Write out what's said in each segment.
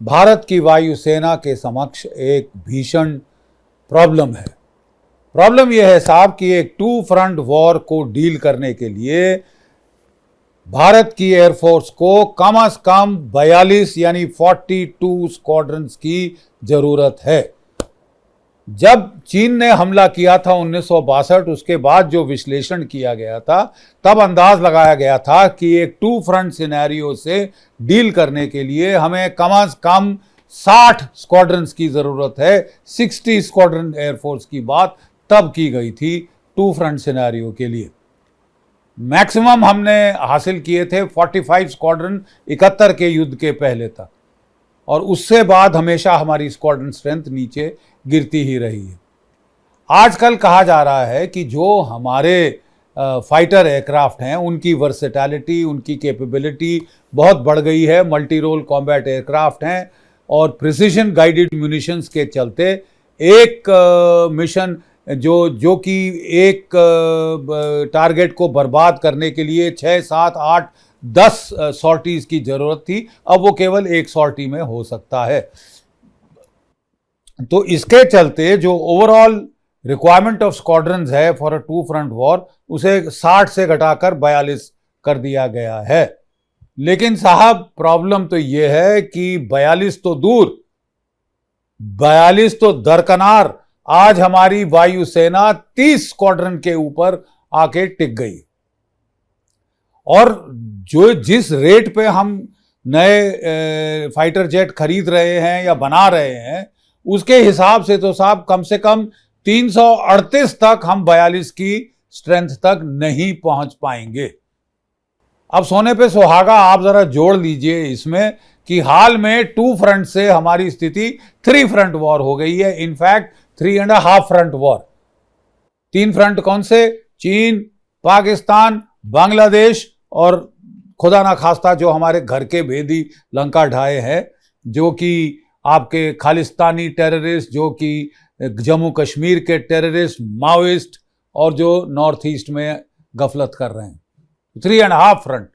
भारत की वायुसेना के समक्ष एक भीषण प्रॉब्लम है। प्रॉब्लम यह है साहब कि एक टू फ्रंट वॉर को डील करने के लिए भारत की एयरफोर्स को कम से कम 42 यानी 42 स्क्वाड्रंस की जरूरत है। जब चीन ने हमला किया था 1962, उसके बाद जो विश्लेषण किया गया था तब अंदाज लगाया गया था कि एक टू फ्रंट सिनेरियो से डील करने के लिए हमें कम से कम 60 स्क्वाड्रंस की जरूरत है। 60 स्क्वाड्रन एयरफोर्स की बात तब की गई थी टू फ्रंट सिनेरियो के लिए। मैक्सिमम हमने हासिल किए थे 45 स्क्वाड्रन 71 के युद्ध के पहले तक, और उससे बाद हमेशा हमारी स्क्वाड्रन स्ट्रेंथ नीचे गिरती ही रही है। आजकल कहा जा रहा है कि जो हमारे फाइटर एयरक्राफ्ट हैं उनकी वर्सेटैलिटी, उनकी कैपेबिलिटी बहुत बढ़ गई है। मल्टी रोल कॉम्बैट एयरक्राफ्ट हैं और प्रिसिशन गाइडेड म्यूनिशंस के चलते एक मिशन जो कि एक टारगेट को बर्बाद करने के लिए 6, 7, 8, 10 सॉर्टीज की जरूरत थी, अब वो केवल एक सॉर्टी में हो सकता है। तो इसके चलते जो ओवरऑल रिक्वायरमेंट ऑफ स्क्वाड्रंस है for a two front war, उसे 60 से घटाकर 42 कर दिया गया है। लेकिन साहब प्रॉब्लम तो यह है कि 42 तो दूर, 42 तो दरकनार, आज हमारी वायुसेना 30 स्क्वाड्रन के ऊपर आके टिक गई। और जो जिस रेट पे हम नए फाइटर जेट खरीद रहे हैं या बना रहे हैं, उसके हिसाब से तो साहब कम से कम 338 तक हम 42 की स्ट्रेंथ तक नहीं पहुंच पाएंगे। अब सोने पे सुहागा आप जरा जोड़ लीजिए इसमें कि हाल में टू फ्रंट से हमारी स्थिति 3 फ्रंट वॉर हो गई है। In fact 3.5 front war. 3 फ्रंट कौन से? चीन, पाकिस्तान, बांग्लादेश और खुदा ना खास्ता जो हमारे घर के भेदी लंका ढाए हैं, जो कि आपके खालिस्तानी टेररिस्ट, जो कि जम्मू कश्मीर के टेररिस्ट, माओइस्ट, और जो नॉर्थ ईस्ट में गफलत कर रहे हैं। 3.5 फ्रंट,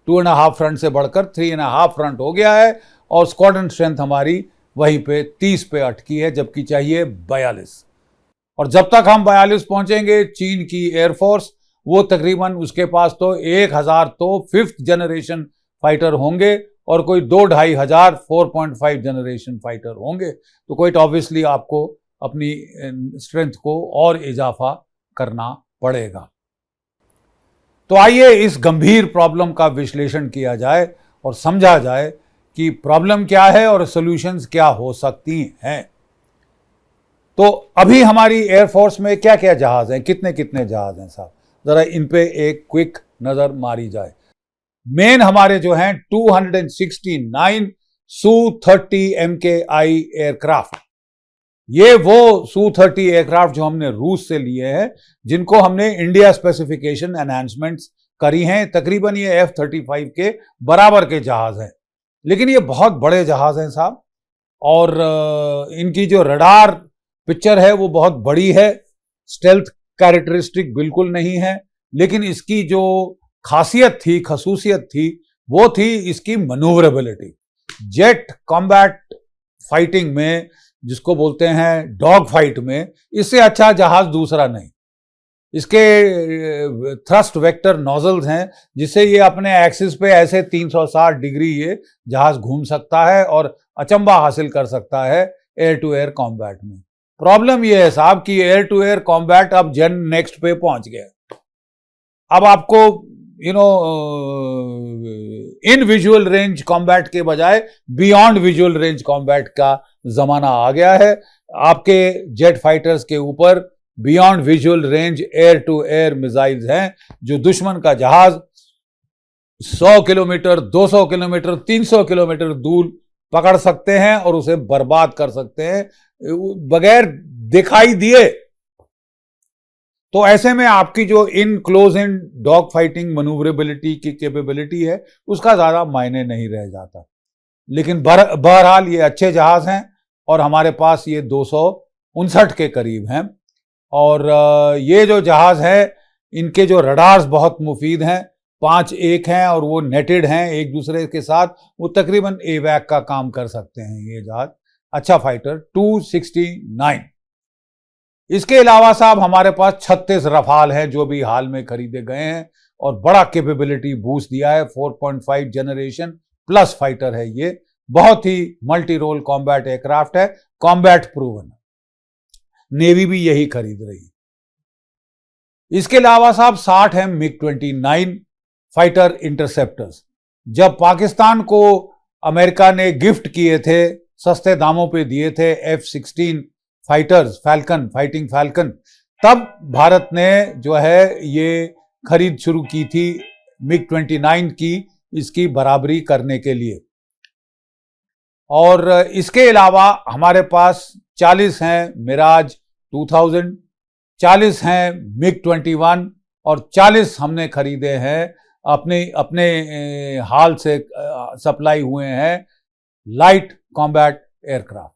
2.5 फ्रंट से बढ़कर 3.5 फ्रंट हो गया है। और स्क्वाड्रन स्ट्रेंथ हमारी वहीं पे 30 पे अटकी है, जबकि चाहिए 42। और जब तक हम 42 पहुंचेंगे, चीन की एयरफोर्स वो तकरीबन उसके पास तो 1000 तो 5th जनरेशन फाइटर होंगे और कोई 2-2.5 हजार 4.5 जनरेशन फाइटर होंगे। तो कोई ऑब्वियसली आपको अपनी स्ट्रेंथ को और इजाफा करना पड़ेगा। तो आइए इस गंभीर प्रॉब्लम का विश्लेषण किया जाए और समझा जाए कि प्रॉब्लम क्या है और सॉल्यूशंस क्या हो सकती हैं। तो अभी हमारी एयरफोर्स में क्या क्या जहाज हैं, कितने कितने जहाज हैं साहब, जरा इन पे एक क्विक नजर मारी जाए। मेन हमारे जो हैं 269 Su-30 MKI एयरक्राफ्ट। ये वो Su-30 एयरक्राफ्ट जो हमने रूस से लिए हैं, जिनको हमने इंडिया स्पेसिफिकेशन एनहांसमेंट्स करी हैं। तकरीबन ये F-35 के बराबर के जहाज हैं, लेकिन ये बहुत बड़े जहाज हैं साहब। और इनकी जो रडार पिक्चर है वो बहुत बड़ी है, स्टेल्थ कैरेक्टरिस्टिक बिल्कुल नहीं है। लेकिन इसकी जो खासियत थी, खसूसियत थी, वो थी इसकी मनूवरेबिलिटी। जेट कॉम्बैट फाइटिंग में, जिसको बोलते हैं डॉग फाइट में, इससे अच्छा जहाज दूसरा नहीं। इसके थ्रस्ट वेक्टर नोजल्स हैं, जिससे ये अपने एक्सिस पे ऐसे 360 डिग्री ये जहाज घूम सकता है और अचंबा हासिल कर सकता है एयर टू एयर कॉम्बैट में। प्रॉब्लम यह है साहब कि एयर टू एयर कॉम्बैट अब जेन नेक्स्ट पे पहुंच गया। अब आपको इन विजुअल रेंज कॉम्बैट के बजाय बियॉन्ड विजुअल रेंज कॉम्बैट का जमाना आ गया है। आपके जेट फाइटर्स के ऊपर beyond visual range air to air missiles हैं, जो दुश्मन का जहाज 100 किलोमीटर, 200 किलोमीटर, 300 किलोमीटर दूर पकड़ सकते हैं और उसे बर्बाद कर सकते हैं बगैर दिखाई दिए। तो ऐसे में आपकी जो in close in dog fighting manoeuvrability की कैपेबिलिटी है, उसका ज्यादा मायने नहीं रह जाता। लेकिन बहरहाल ये अच्छे जहाज हैं और हमारे पास ये 259 के करीब हैं। और ये जो जहाज है, इनके जो रडार्स बहुत मुफीद हैं। 5 एक हैं और वो नेटेड हैं एक दूसरे के साथ, वो तकरीबन एवैक का काम कर सकते हैं ये जहाज। अच्छा फाइटर 269। इसके अलावा साहब हमारे पास 36 रफाल हैं जो भी हाल में खरीदे गए हैं और बड़ा कैपेबिलिटी बूस्ट दिया है। 4.5 जनरेशन प्लस फाइटर है ये, बहुत ही मल्टी रोल कॉम्बैट एयरक्राफ्ट है, कॉम्बैट प्रूवन। नेवी भी यही खरीद रही है। इसके अलावा साहब 60 है MiG-29 फाइटर इंटरसेप्टर्स। जब पाकिस्तान को अमेरिका ने गिफ्ट किए थे, सस्ते दामों पे दिए थे F-16 fighters, falcon, fighting falcon, तब भारत ने जो है ये खरीद शुरू की थी MiG-29 की, इसकी बराबरी करने के लिए। और इसके अलावा हमारे पास 40 हैं मिराज 2000, 40 हैं MiG-21 और 40 हमने खरीदे हैं अपने हाल से सप्लाई हुए हैं light combat aircraft.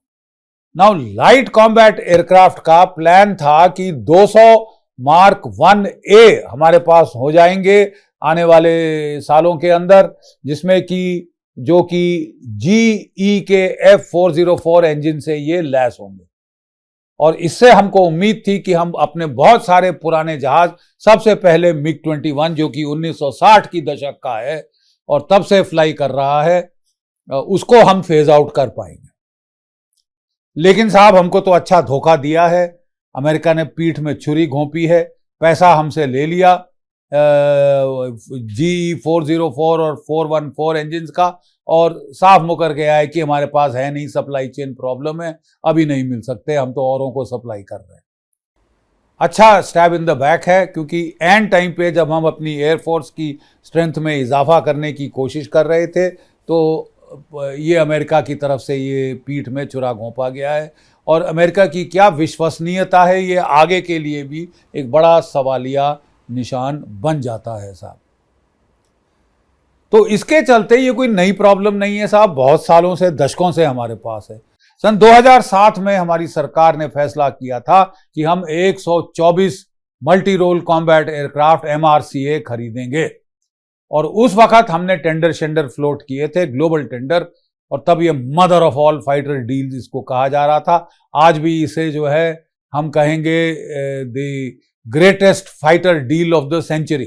Now light combat aircraft का प्लान था कि 200 मार्क 1A हमारे पास हो जाएंगे आने वाले सालों के अंदर, जिसमें कि जो कि GE के F404 इंजन से ये लैस होंगे। और इससे हमको उम्मीद थी कि हम अपने बहुत सारे पुराने जहाज, सबसे पहले MiG-21 जो कि 1960 की दशक का है और तब से फ्लाई कर रहा है, उसको हम फेज आउट कर पाएंगे। लेकिन साहब हमको तो अच्छा धोखा दिया है, अमेरिका ने पीठ में छुरी घोंपी है, पैसा हमसे ले लिया GE 404 और 414 इंजन का, और साफ मुकर गया है कि हमारे पास है नहीं, सप्लाई चेन प्रॉब्लम है, अभी नहीं मिल सकते, हम तो औरों को सप्लाई कर रहे हैं। अच्छा स्टैब इन द बैक है, क्योंकि एंड टाइम पे जब हम अपनी एयरफोर्स की स्ट्रेंथ में इजाफा करने की कोशिश कर रहे थे तो ये अमेरिका की तरफ से ये पीठ में छुरा घोंपा गया है। और अमेरिका की क्या विश्वसनीयता है, ये आगे के लिए भी एक बड़ा सवालिया निशान बन जाता है साहब। तो इसके चलते ये कोई नई प्रॉब्लम नहीं है साहब, बहुत सालों से, दशकों से हमारे पास है। सन 2007 में हमारी सरकार ने फैसला किया था कि हम 124 multi role combat aircraft MRCA खरीदेंगे, और उस वक्त हमने टेंडर फ्लोट किए थे, ग्लोबल टेंडर, और तब ये mother of all fighter deals इसको कहा जा रहा था। आज भी इसे जो है हम कहेंगे the greatest fighter deal of the century,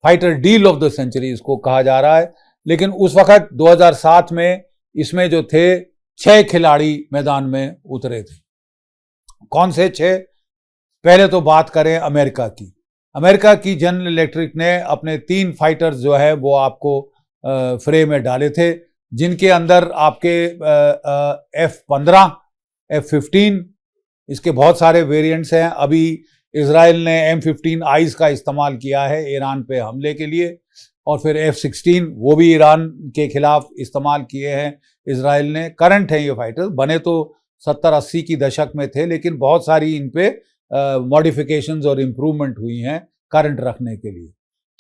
fighter deal of the century इसको कहा जा रहा है। लेकिन उस वक्त 2007 में इसमें जो थे 6 खिलाड़ी मैदान में उतरे थे। कौन से 6? पहले तो बात करें अमेरिका की। अमेरिका की जनरल इलेक्ट्रिक ने अपने 3 फाइटर्स जो है वो आपको फ्रेम में डाले थे, जिनके अंदर आपके F-15, F-15, इसके बहुत सारे वेरिएंट्स हैं। अभी इजराइल ने M-15I का इस्तेमाल किया है ईरान पे हमले के लिए, और फिर F-16 वो भी ईरान के खिलाफ इस्तेमाल किए हैं इजराइल ने। करंट हैं ये फाइटर्स, बने तो 70-80 की दशक में थे, लेकिन बहुत सारी इन पे मॉडिफिकेशंस और इम्प्रूवमेंट हुई हैं करंट रखने के लिए।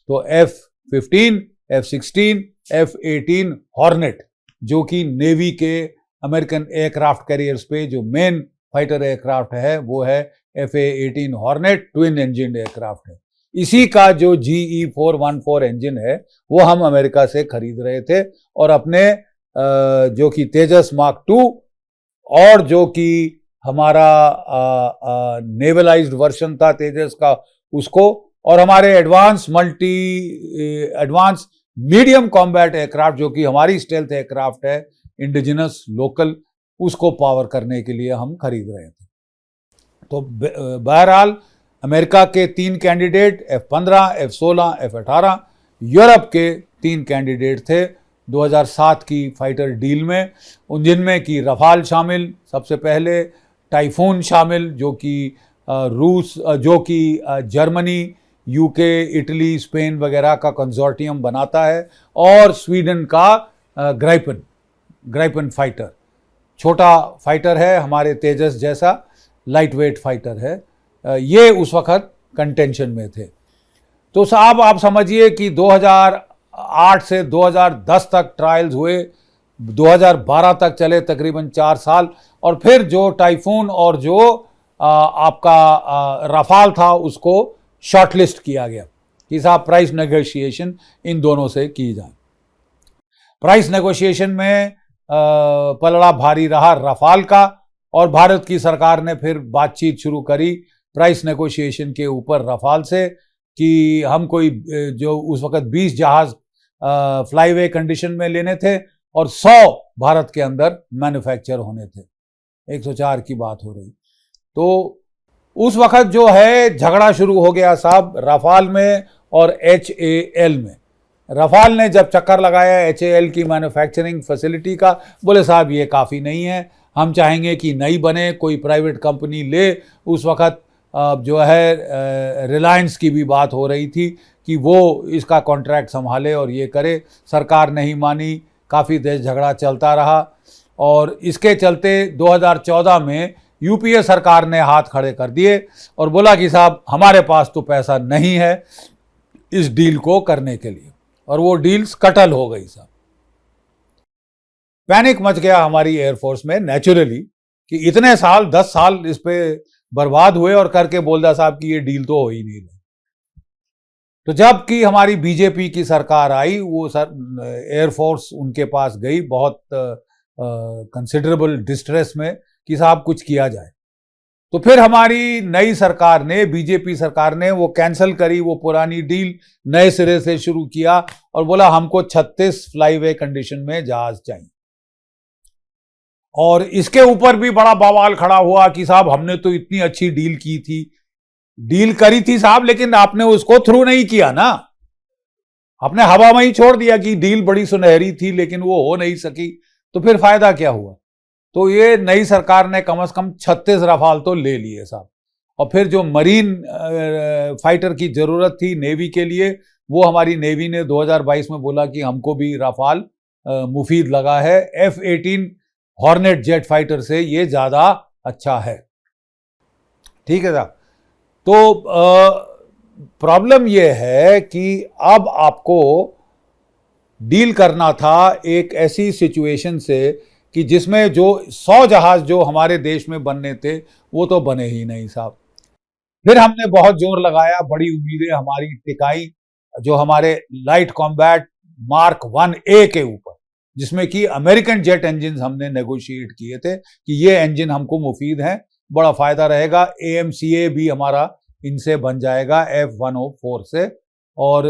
तो F-15, F-16, F-18 हॉर्नेट, जो कि नेवी के अमेरिकन एयरक्राफ्ट कैरियर्स पे जो मेन फाइटर एयरक्राफ्ट है वो है FA-18 hornet, twin engine aircraft है। इसी का जो GE 414 इंजन है वो हम अमेरिका से खरीद रहे थे, और अपने जो कि तेजस मार्क 2 और जो कि हमारा नेवलाइज्ड वर्जन था तेजस का, उसको, और हमारे एडवांस मीडियम कॉम्बैट एयरक्राफ्ट जो कि हमारी स्टेल्थ एयरक्राफ्ट है, इंडिजिनस लोकल, उसको पावर करने के लिए हम खरीद रहे थे। तो बहरहाल अमेरिका के 3 candidate F-15, F-16, F-18, Europe के 3 कैंडिडेट थे 2007 की फाइटर डील में, उन जिनमें कि रफाल शामिल, सबसे पहले टाइफून शामिल जो कि रूस, जो कि जर्मनी, UK, इटली, स्पेन वगैरह का कंसोर्टियम बनाता है, और स्वीडन का ग्राइपन फाइटर, छोटा फाइटर है हमारे तेजस जैसा, लाइट वेट फाइटर है। ये उस वक्त कंटेंशन में थे। तो साहब आप समझिए कि 2008 से 2010 तक ट्रायल्स हुए, 2012 तक चले तकरीबन 4 साल, और फिर जो टाइफून और जो आपका रफाल था उसको शॉर्टलिस्ट किया गया कि साहब प्राइस नेगोशिएशन इन दोनों से की जाए। प्राइस नेगोशिएशन में पलड़ा भारी रहा रफाल का, और भारत की सरकार ने फिर बातचीत शुरू करी प्राइस नेगोशिएशन के ऊपर रफाल से कि हम कोई जो उस वक्त 20 जहाज फ्लाईवे कंडीशन में लेने थे और 100 भारत के अंदर मैन्युफैक्चर होने थे। 104 की बात हो रही। तो उस वक्त जो है झगड़ा शुरू हो गया साहब रफाल में और HAL में। रफाल ने जब चक्कर लगाया HAL की मैन्युफैक्चरिंग फैसिलिटी का, बोले साहब ये काफ़ी नहीं है, हम चाहेंगे कि नई बने, कोई प्राइवेट कंपनी ले। उस वक्त जो है रिलायंस की भी बात हो रही थी कि वो इसका कॉन्ट्रैक्ट संभाले और ये करे। सरकार नहीं मानी, काफ़ी देर झगड़ा चलता रहा और इसके चलते 2014 में UPA सरकार ने हाथ खड़े कर दिए और बोला कि साहब हमारे पास तो पैसा नहीं है इस डील को करने के लिए, और वो डील्स कटल हो गई साहब। पैनिक मच गया हमारी एयरफोर्स में नेचुरली कि इतने साल 10 साल इस पे बर्बाद हुए और करके बोल दिया साहब कि ये डील तो हो ही नहीं रही। तो जब कि हमारी बीजेपी की सरकार आई, वो एयरफोर्स उनके पास गई बहुत कंसिडरेबल डिस्ट्रेस में कि साहब कुछ किया जाए। तो फिर हमारी नई सरकार ने, बीजेपी सरकार ने वो कैंसिल करी वो पुरानी डील, नए सिरे से शुरू किया और बोला हमको 36 फ्लाईवे कंडीशन में जहाज चाहिए। और इसके ऊपर भी बड़ा बवाल खड़ा हुआ कि साहब हमने तो इतनी अच्छी डील की थी, डील करी थी साहब, लेकिन आपने उसको थ्रू नहीं किया ना, आपने हवा में ही छोड़ दिया कि डील बड़ी सुनहरी थी लेकिन वो हो नहीं सकी, तो फिर फायदा क्या हुआ। तो ये नई सरकार ने कम से कम 36 रफाल तो ले लिए साहब। और फिर जो मरीन फाइटर की जरूरत थी नेवी के लिए, वो हमारी नेवी ने 2022 में बोला कि हमको भी रफाल मुफीद लगा है, F-18 हॉर्नेट जेट फाइटर से ये ज्यादा अच्छा है। ठीक है साहब। तो प्रॉब्लम यह है कि अब आपको डील करना था एक ऐसी सिचुएशन से कि जिसमें जो 100 जहाज जो हमारे देश में बनने थे वो तो बने ही नहीं साहब। फिर हमने बहुत जोर लगाया, बड़ी उम्मीदें हमारी टिकाई जो हमारे लाइट कॉम्बैट मार्क 1A के ऊपर, जिसमें कि अमेरिकन जेट इंजन हमने नेगोशिएट किए थे कि ये इंजन हमको मुफीद हैं, बड़ा फायदा रहेगा। AMCA भी हमारा इनसे बन जाएगा F-104 से, और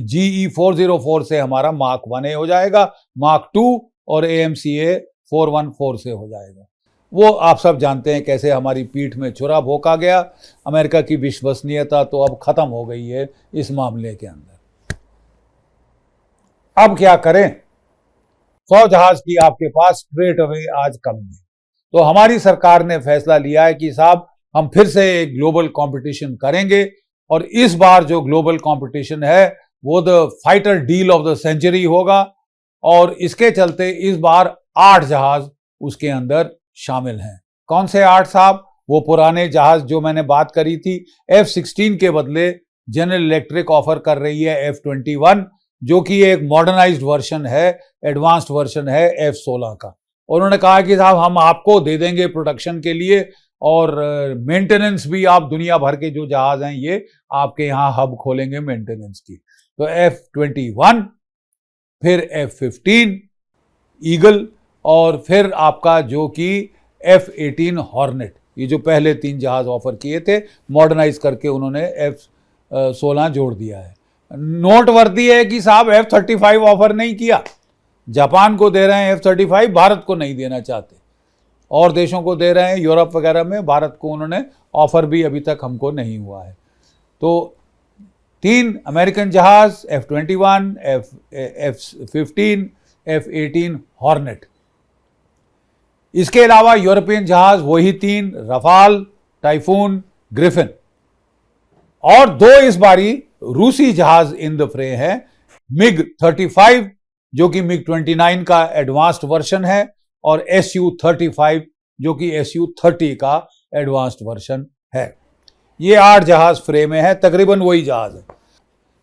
GE-404 से हमारा मार्क 1A हो जाएगा, मार्क 2 और AMCA 414 से हो जाएगा। वो आप सब जानते हैं कैसे हमारी पीठ में छुरा भोंका गया। अमेरिका की विश्वसनीयता तो अब खत्म हो गई है इस मामले के अंदर। अब क्या करें, 100 जहाज की आपके पास स्ट्रेट अवे आज कम है। तो हमारी सरकार ने फैसला लिया है कि साहब हम फिर से एक ग्लोबल कंपटीशन करेंगे, और इस बार जो ग्लोबल कंपटीशन है वो the fighter deal of the century होगा। और इसके चलते इस बार 8 जहाज उसके अंदर शामिल हैं। कौन से 8 साहब? वो पुराने जहाज जो मैंने बात करी थी, F-16 के बदले जनरल इलेक्ट्रिक ऑफर कर रही है F-21, जो कि एक मॉडर्नाइज्ड वर्जन है, एडवांस्ड वर्जन है F-16 का। उन्होंने कहा कि साहब हम आपको दे देंगे प्रोडक्शन के लिए, और मेंटेनेंस भी आप दुनिया भर के जो जहाज हैं ये आपके यहाँ हब खोलेंगे मेंटेनेंस की। तो F-21, फिर F-15 ईगल, और फिर आपका जो कि F-18 हॉर्नेट, ये जो पहले 3 जहाज ऑफर किए थे मॉडर्नाइज करके उन्होंने F-16 जोड़ दिया है। नोटवर्दी है कि साहब F-35 ऑफर नहीं किया, जापान को दे रहे हैं F-35, भारत को नहीं देना चाहते, और देशों को दे रहे हैं यूरोप वगैरह में, भारत को उन्होंने ऑफर भी अभी तक हमको नहीं हुआ है। तो 3 अमेरिकन जहाज F-21, F-15, F-18 हॉर्नेट। इसके अलावा यूरोपियन जहाज वही 3 रफाल, टाइफून, ग्रिफिन, और 2 इस बारी रूसी जहाज इन द फ्रे है, MiG-35 जो कि MiG-29 का एडवांस्ड वर्जन है, और Su-35 जो कि Su-30 का एडवांस्ड वर्जन है। ये 8 जहाज फ्रे में है, तकरीबन वही जहाज है।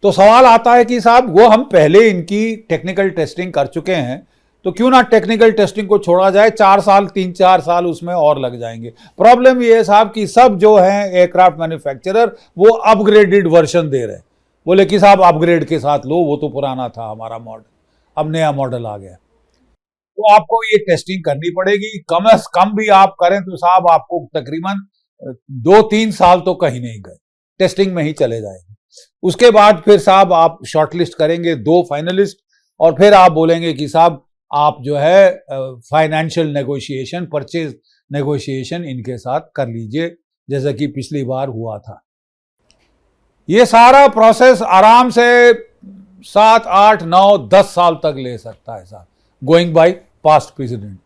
तो सवाल आता है कि साहब वो हम पहले इनकी टेक्निकल टेस्टिंग कर चुके हैं, तो क्यों ना टेक्निकल टेस्टिंग को छोड़ा जाए, 4 साल 3-4 साल उसमें और लग जाएंगे। प्रॉब्लम ये है साहब कि सब जो हैं एयरक्राफ्ट मैन्युफैक्चरर वो अपग्रेडेड वर्जन दे रहे हैं, बोले कि साहब अपग्रेड के साथ लो, वो तो पुराना था हमारा मॉडल, अब नया मॉडल आ गया। तो आपको ये टेस्टिंग करनी पड़ेगी, कम से कम भी आप करें तो साहब आपको तकरीबन 2-3 साल तो कहीं नहीं गए, टेस्टिंग में ही चले जाएंगे। उसके बाद फिर साहब आप शॉर्टलिस्ट करेंगे 2 फाइनलिस्ट, और फिर आप बोलेंगे कि साहब आप जो है फाइनेंशियल नेगोशिएशन, परचेज नेगोशिएशन इनके साथ कर लीजिए, जैसा कि पिछली बार हुआ था। ये सारा प्रोसेस आराम से 7, 8, 9, 10 साल तक ले सकता है साहब, गोइंग बाय पास्ट प्रेसिडेंट।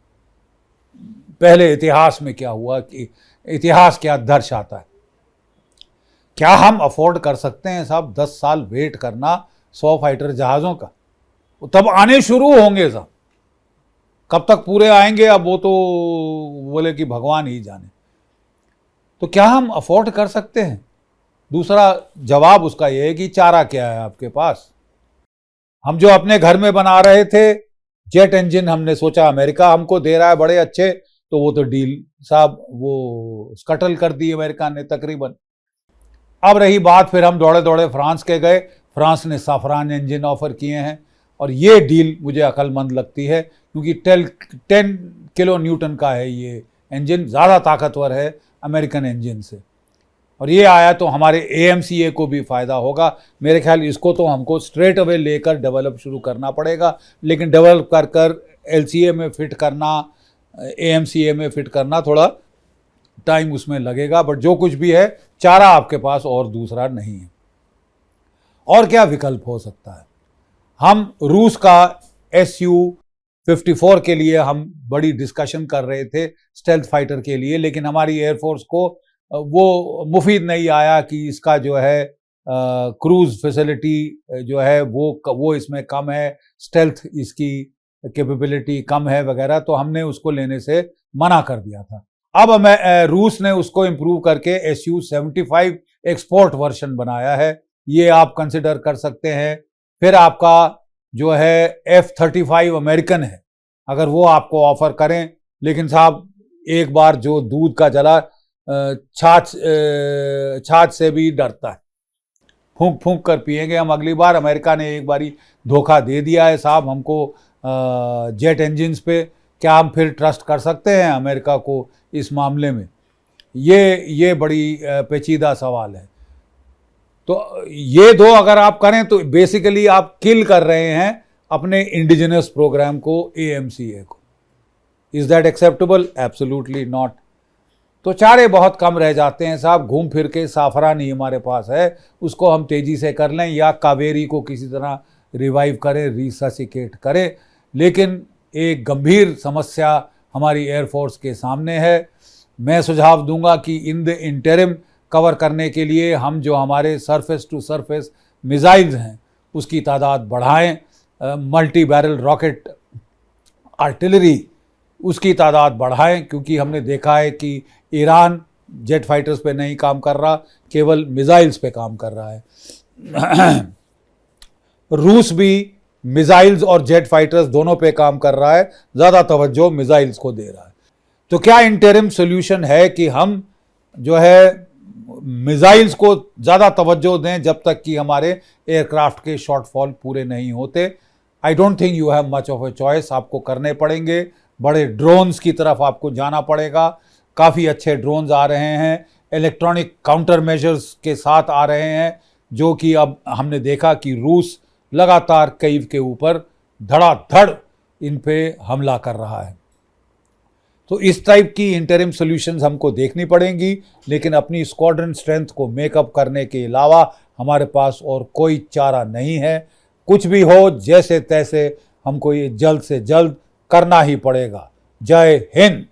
पहले इतिहास में क्या हुआ, कि इतिहास क्या दर्शाता है। क्या हम अफोर्ड कर सकते हैं साहब 10 साल वेट करना 100 फाइटर जहाज़ों का? तब आने शुरू होंगे साहब, कब तक पूरे आएंगे अब वो तो बोले कि भगवान ही जाने। तो क्या हम अफोर्ड कर सकते हैं? दूसरा जवाब उसका यह है कि चारा क्या है आपके पास। हम जो अपने घर में बना रहे थे जेट इंजन, हमने सोचा अमेरिका हमको दे रहा है बड़े अच्छे, तो वो तो डील साहब वो स्कटल कर दी अमेरिका ने तकरीबन। अब रही बात, फिर हम दौड़े दौड़े फ्रांस के गए, फ्रांस ने साफरान इंजन ऑफर किए हैं, और ये डील मुझे अक्लमंद लगती है, क्योंकि 10 किलो न्यूटन का है ये इंजन, ज़्यादा ताकतवर है अमेरिकन इंजन से, और ये आया तो हमारे AMCA को भी फ़ायदा होगा। मेरे ख्याल इसको तो हमको स्ट्रेट अवे लेकर डेवलप शुरू करना पड़ेगा, लेकिन डेवलप कर कर LCA में फिट करना, AMCA में फिट करना थोड़ा टाइम उसमें लगेगा। बट जो कुछ भी है, चारा आपके पास और दूसरा नहीं है। और क्या विकल्प हो सकता है? हम रूस का Su-54 के लिए हम बड़ी डिस्कशन कर रहे थे, स्टेल्थ फाइटर के लिए, लेकिन हमारी एयरफोर्स को वो मुफीद नहीं आया कि इसका जो है क्रूज फैसिलिटी जो है वो इसमें कम है, स्टेल्थ इसकी कैपेबिलिटी कम है वगैरह, तो हमने उसको लेने से मना कर दिया था। अब रूस ने उसको इम्प्रूव करके Su-75 एक्सपोर्ट वर्जन बनाया है, ये आप कंसिडर कर सकते हैं। फिर आपका जो है F-35 अमेरिकन है, अगर वो आपको ऑफर करें, लेकिन साहब एक बार जो दूध का जला छाछ से भी डरता है, फूंक फूंक कर पिएंगे हम अगली बार। अमेरिका ने एक बारी धोखा दे दिया है साहब हमको जेट इंजन्स पे, क्या हम फिर ट्रस्ट कर सकते हैं अमेरिका को इस मामले में? ये बड़ी पेचीदा सवाल है। तो ये दो अगर आप करें तो बेसिकली आप किल कर रहे हैं अपने इंडिजिनस प्रोग्राम को, AMCA को। Is that acceptable? Absolutely not. तो चारे बहुत कम रह जाते हैं साहब, घूम फिर के साफरान ही हमारे पास है, उसको हम तेज़ी से कर लें, या कावेरी को किसी तरह रिवाइव करें, रिससिकेट करें। लेकिन एक गंभीर समस्या हमारी एयरफोर्स के सामने है। मैं सुझाव दूंगा कि इन द इंटरिम कवर करने के लिए हम जो हमारे सरफेस टू सरफेस मिसाइल्स हैं उसकी तादाद बढ़ाएं, मल्टी बैरल रॉकेट आर्टिलरी उसकी तादाद बढ़ाएं, क्योंकि हमने देखा है कि ईरान जेट फाइटर्स पे नहीं काम कर रहा, केवल मिसाइल्स पे काम कर रहा है। रूस भी मिसाइल्स और जेट फाइटर्स दोनों पे काम कर रहा है, ज़्यादा तवज्जो मिसाइल्स को दे रहा है। तो क्या इंटरिम सोल्यूशन है कि हम जो है मिसाइल्स को ज़्यादा तवज्जो दें जब तक कि हमारे एयरक्राफ्ट के शॉर्टफॉल पूरे नहीं होते? I don't think you have much of a choice, आपको करने पड़ेंगे। बड़े ड्रोन्स की तरफ आपको जाना पड़ेगा, काफ़ी अच्छे ड्रोन्स आ रहे हैं, इलेक्ट्रॉनिक काउंटर मेजर्स के साथ आ रहे हैं, जो कि अब हमने देखा कि रूस लगातार कीव के ऊपर धड़ाधड़ इन पे हमला कर रहा है। तो इस टाइप की इंटरिम सॉल्यूशंस हमको देखनी पड़ेंगी, लेकिन अपनी स्क्वाड्रन स्ट्रेंथ को मेकअप करने के अलावा हमारे पास और कोई चारा नहीं है। कुछ भी हो, जैसे तैसे हमको ये जल्द से जल्द करना ही पड़ेगा। जय हिंद।